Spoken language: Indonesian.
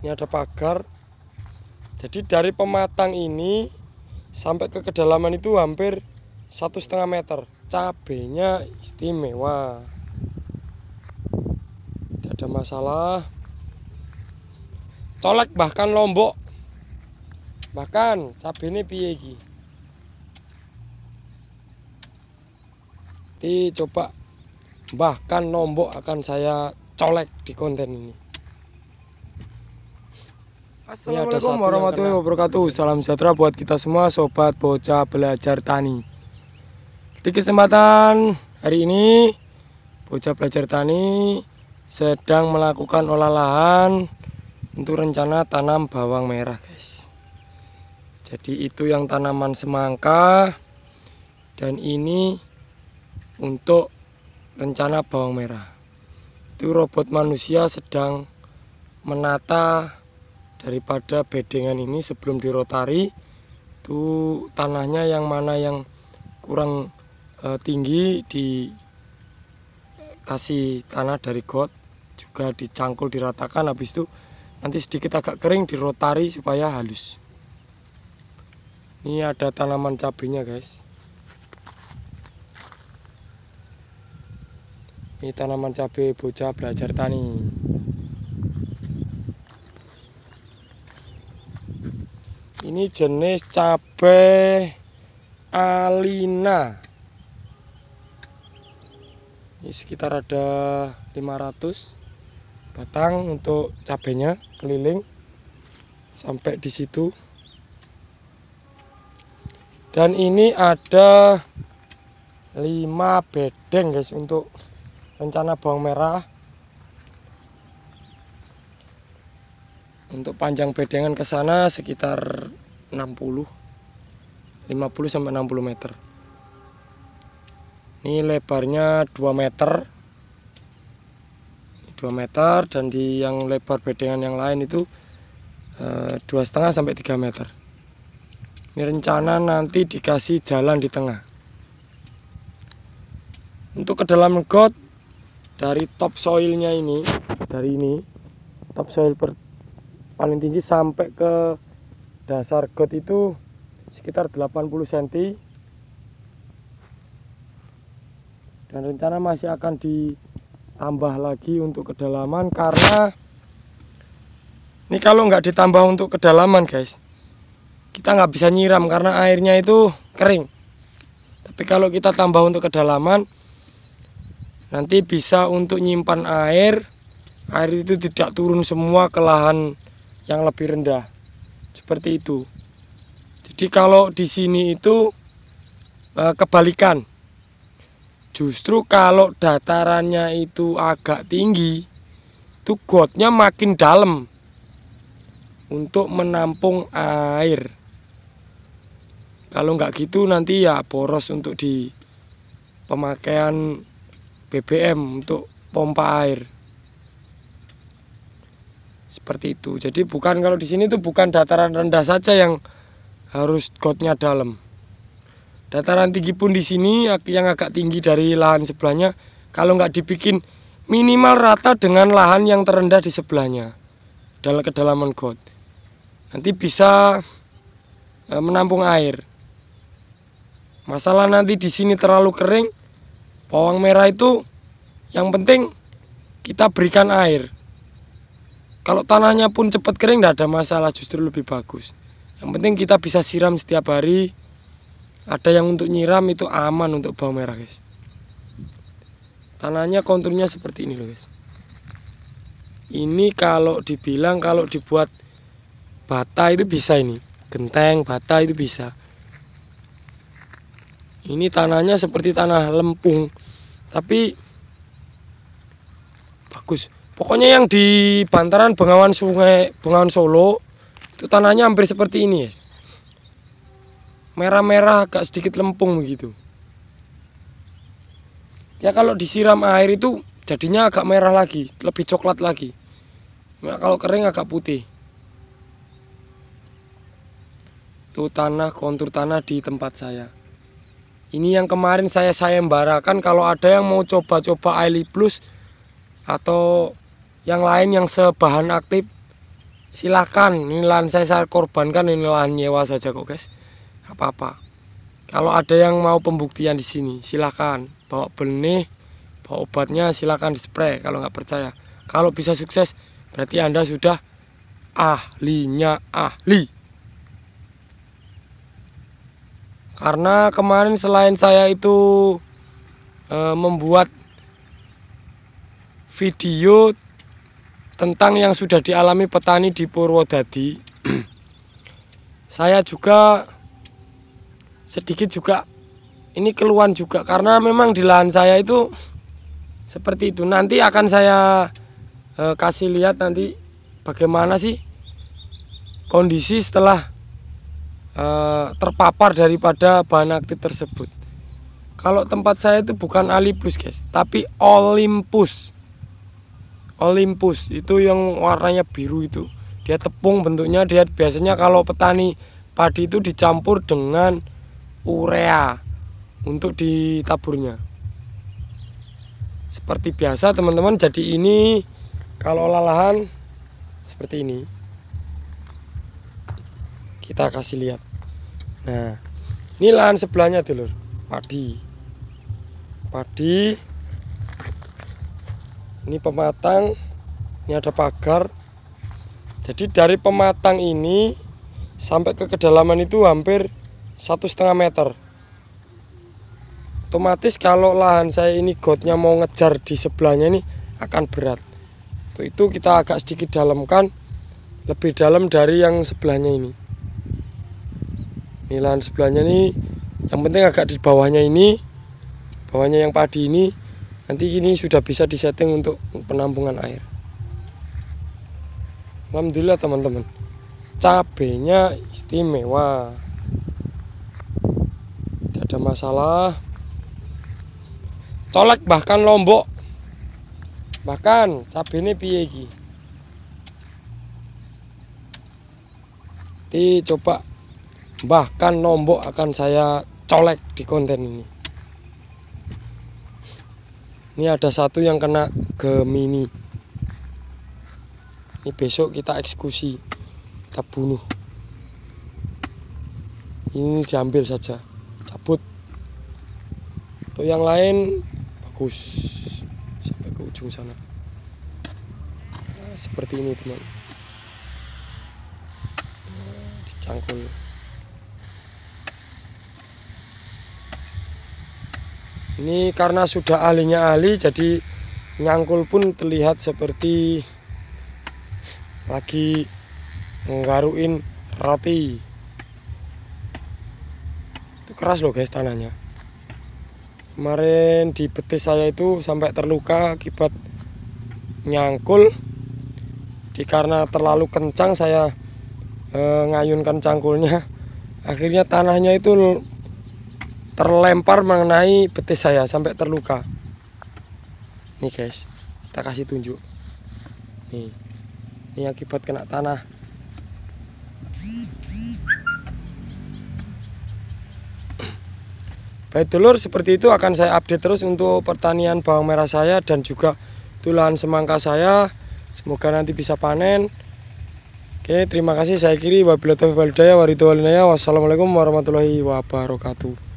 Ini ada pagar. Jadi dari pematang ini sampai ke kedalaman itu hampir 1,5 meter. Cabenya istimewa, tidak ada masalah. Colek bahkan lombok, bahkan cabenya piye iki. Coba bahkan lombok akan saya colek di konten ini. Assalamualaikum warahmatullahi wabarakatuh. Salam sejahtera buat kita semua sobat bocah belajar tani. Di kesempatan hari ini bocah belajar tani sedang melakukan olah lahan untuk rencana tanam bawang merah, guys. Jadi itu yang tanaman semangka, dan ini untuk rencana bawang merah. Itu robot manusia sedang menata daripada bedengan ini sebelum dirotari. Itu tanahnya yang mana yang kurang tinggi dikasih tanah dari got, juga dicangkul diratakan. Habis itu nanti sedikit agak kering dirotari supaya halus. Ini ada tanaman cabenya, guys. Ini tanaman cabai bocah belajar tani. Ini jenis cabai Alina. Ini sekitar ada 500 batang untuk cabenya keliling sampai di situ. Dan ini ada 5 bedeng, guys, untuk rencana bawang merah. Untuk panjang bedengan ke sana sekitar 50 sampai 60 meter. Ini lebarnya 2 meter. 2 meter, dan di yang lebar bedengan yang lain itu 2,5 sampai 3 meter. Ini rencana nanti dikasih jalan di tengah. Untuk kedalaman got dari top soilnya ini, dari ini top soil paling tinggi sampai ke dasar got itu sekitar 80 cm. Dan rencana masih akan ditambah lagi untuk kedalaman, karena ini kalau nggak ditambah untuk kedalaman, guys, kita nggak bisa nyiram karena airnya itu kering. Tapi kalau kita tambah untuk kedalaman, nanti bisa untuk nyimpan air itu tidak turun semua ke lahan yang lebih rendah. Seperti itu. Jadi kalau di sini itu kebalikan. Justru kalau datarannya itu agak tinggi, itu gotnya makin dalam untuk menampung air. Kalau nggak gitu nanti ya boros untuk di pemakaian BBM untuk pompa air. Seperti itu. Jadi bukan, kalau di sini tuh bukan dataran rendah saja yang harus gotnya dalam. Dataran tinggi pun di sini yang agak tinggi dari lahan sebelahnya, kalau nggak dibikin minimal rata dengan lahan yang terendah di sebelahnya dalam kedalaman got, nanti bisa menampung air. Masalah nanti di sini terlalu kering, bawang merah itu yang penting kita berikan air. Kalau tanahnya pun cepat kering tidak ada masalah, justru lebih bagus. Yang penting kita bisa siram setiap hari. Ada yang untuk nyiram, itu aman untuk bawang merah, guys. Tanahnya konturnya seperti ini loh, guys. Ini kalau dibilang kalau dibuat bata itu bisa, ini genteng bata itu bisa. Ini tanahnya seperti tanah lempung, tapi bagus. Pokoknya yang di bantaran Bengawan Sungai, Bengawan Solo, itu tanahnya hampir seperti ini, guys. Merah-merah agak sedikit lempung begitu. Ya kalau disiram air itu jadinya agak merah lagi, lebih coklat lagi. Nah, kalau kering agak putih. Tuh tanah, kontur tanah di tempat saya. Ini yang kemarin saya sayembarakan. Kalau ada yang mau coba-coba Aili Plus atau yang lain yang sebahan aktif, silakan. Ini lahan saya korbankan, ini lahan nyewa saja kok guys, gak apa-apa. Kalau ada yang mau pembuktian di sini, silakan bawa benih, bawa obatnya, silakan dispray. Kalau nggak percaya, kalau bisa sukses, berarti Anda sudah ahlinya ahli. Karena kemarin selain saya itu membuat video tentang yang sudah dialami petani di Purwodadi, saya juga sedikit juga ini keluhan juga, karena memang di lahan saya itu seperti itu. Nanti akan saya kasih lihat nanti bagaimana sih kondisi setelah terpapar daripada bahan aktif tersebut. Kalau tempat saya itu bukan Alipus guys, tapi Olympus. Olympus itu yang warnanya biru itu, dia tepung bentuknya. Dia biasanya kalau petani padi itu dicampur dengan urea untuk ditaburnya. Seperti biasa teman-teman. Jadi ini kalau lahan seperti ini, kita kasih lihat. Nah, ini lahan sebelahnya dulur, padi. Ini pematang, ini ada pagar. Jadi dari pematang ini sampai ke kedalaman itu hampir 1,5 meter. Otomatis kalau lahan saya ini gotnya mau ngejar di sebelahnya ini akan berat. Untuk itu kita agak sedikit dalamkan, lebih dalam dari yang sebelahnya ini. Ini lahan sebelahnya ini, yang penting agak di bawahnya ini, bawahnya yang padi ini, nanti ini sudah bisa disetting untuk penampungan air. Alhamdulillah teman-teman, cabenya istimewa, tidak ada masalah. Colek bahkan Lombok, bahkan cabenya piye iki. Coba bahkan Lombok akan saya colek di konten ini. Ini ada satu yang kena Gemini. Ini besok kita eksekusi, kita bunuh. Ini diambil saja, cabut. Untuk yang lain bagus sampai ke ujung sana. Nah, seperti ini teman. Dicangkul. Ini karena sudah ahlinya ahli, jadi nyangkul pun terlihat seperti lagi nggaruin roti. Itu keras loh guys tanahnya. Kemarin di betis saya itu sampai terluka akibat nyangkul. Karena terlalu kencang saya ngayunkan cangkulnya, akhirnya tanahnya itu terlempar mengenai betis saya sampai terluka. Nih guys, kita kasih tunjuk. Ini akibat kena tanah. Baik dulur, seperti itu akan saya update terus untuk pertanian bawang merah saya dan juga lahan semangka saya. Semoga nanti bisa panen. Oke, terima kasih. Saya akhiri. Wabillahi taufiq wal hidayah. Wassalamualaikum warahmatullahi wabarakatuh.